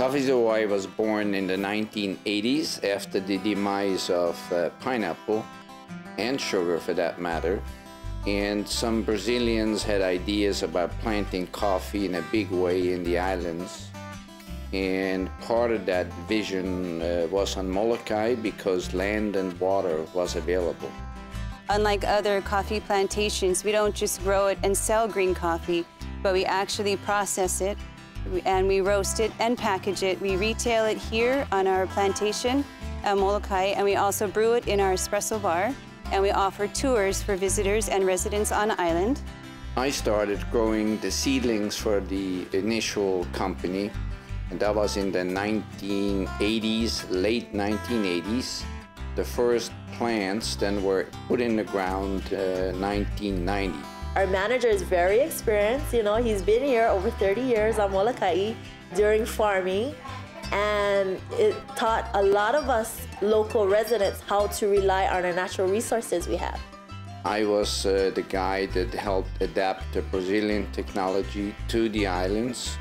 Coffees Hawaii was born in the 1980s after the demise of pineapple and sugar for that matter. And some Brazilians had ideas about planting coffee in a big way in the islands. And part of that vision was on Molokai because land and water was available. Unlike other coffee plantations, we don't just grow it and sell green coffee, but we actually process it and we roast it and package it. We retail it here on our plantation at Molokai, and we also brew it in our espresso bar, and we offer tours for visitors and residents on the island. I started growing the seedlings for the initial company, and that was in the 1980s, late 1980s. The first plants then were put in the ground 1990. Our manager is very experienced. You know, he's been here over 30 years on Molokai during farming, and it taught a lot of us local residents how to rely on the natural resources we have. I was the guy that helped adapt the Brazilian technology to the islands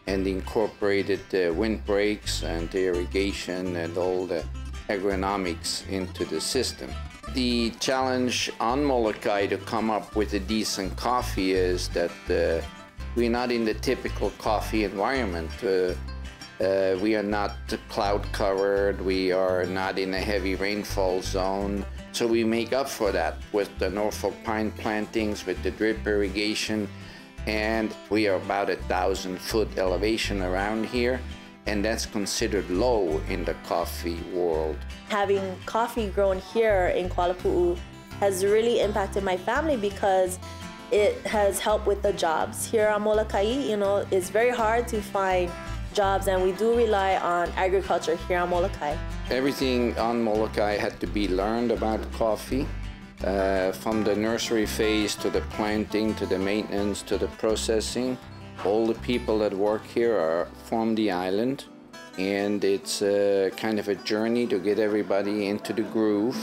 and incorporated the windbreaks and the irrigation and all the agronomics into the system. The challenge on Molokai to come up with a decent coffee is that we're not in the typical coffee environment. We are not cloud covered, we are not in a heavy rainfall zone. So we make up for that with the Norfolk pine plantings, with the drip irrigation, and we are about 1,000-foot elevation around here, and that's considered low in the coffee world. Having coffee grown here in Kuala Pu'u has really impacted my family because it has helped with the jobs here on Molokai. You know, it's very hard to find jobs, and we do rely on agriculture here on Molokai. Everything on Molokai had to be learned about coffee, from the nursery phase to the planting, to the maintenance, to the processing. All the people that work here are from the island, and it's kind of a journey to get everybody into the groove.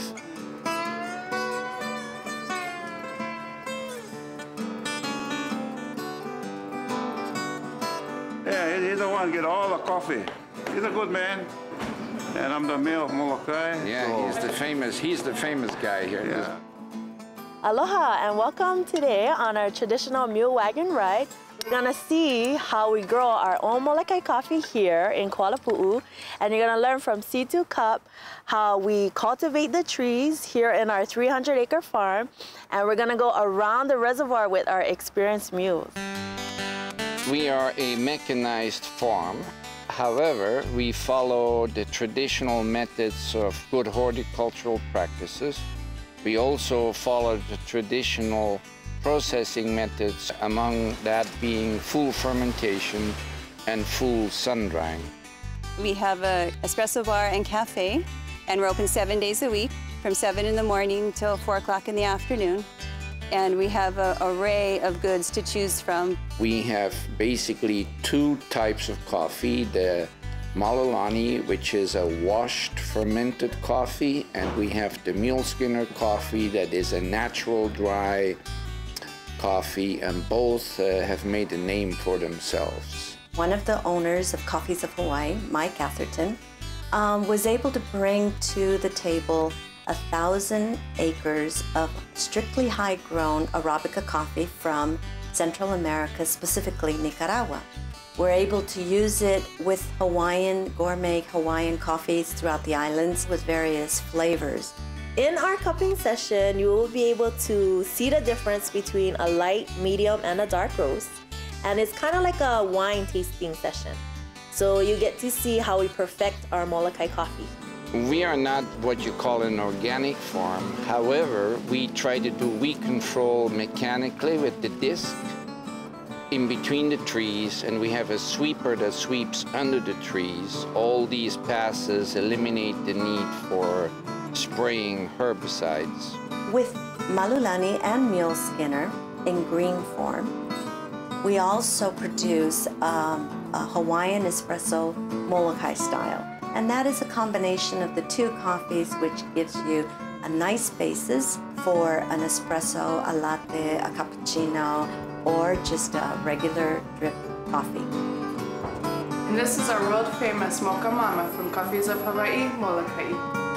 Yeah, he's the one get all the coffee. He's a good man, and I'm the mayor of Molokai. Yeah, so he's the famous guy here. Yeah. Aloha and welcome today on our traditional mule wagon ride. We're gonna see how we grow our own Molokai coffee here in Kuala Pu'u, and you're gonna learn from seed to cup how we cultivate the trees here in our 300-acre farm, and we're gonna go around the reservoir with our experienced mules. We are a mechanized farm. However, we follow the traditional methods of good horticultural practices. We also follow the traditional processing methods, among that being full fermentation and full sun drying. We have an espresso bar and cafe, and we're open 7 days a week, from 7 in the morning till 4 o'clock in the afternoon. And we have an array of goods to choose from. We have basically 2 types of coffee, the Malulani, which is a washed fermented coffee, and we have the Mule Skinner coffee that is a natural dry coffee, and both have made a name for themselves. One of the owners of Coffees of Hawaii, Mike Atherton, was able to bring to the table 1,000 acres of strictly high-grown Arabica coffee from Central America, specifically Nicaragua. We're able to use it with gourmet Hawaiian coffees throughout the islands with various flavors. In our cupping session, you will be able to see the difference between a light, medium, and a dark roast. And it's kind of like a wine tasting session. So you get to see how we perfect our Molokai coffee. We are not what you call an organic farm. However, we try to do weed control mechanically with the disc in between the trees, and we have a sweeper that sweeps under the trees. All these passes eliminate the need for spraying herbicides. With Malulani and Mule Skinner in green form, we also produce a Hawaiian espresso Molokai style. And that is a combination of the 2 coffees, which gives you a nice basis for an espresso, a latte, a cappuccino, or just a regular drip coffee. And this is our world famous Mocha Mama from Coffees of Hawaii, Molokai.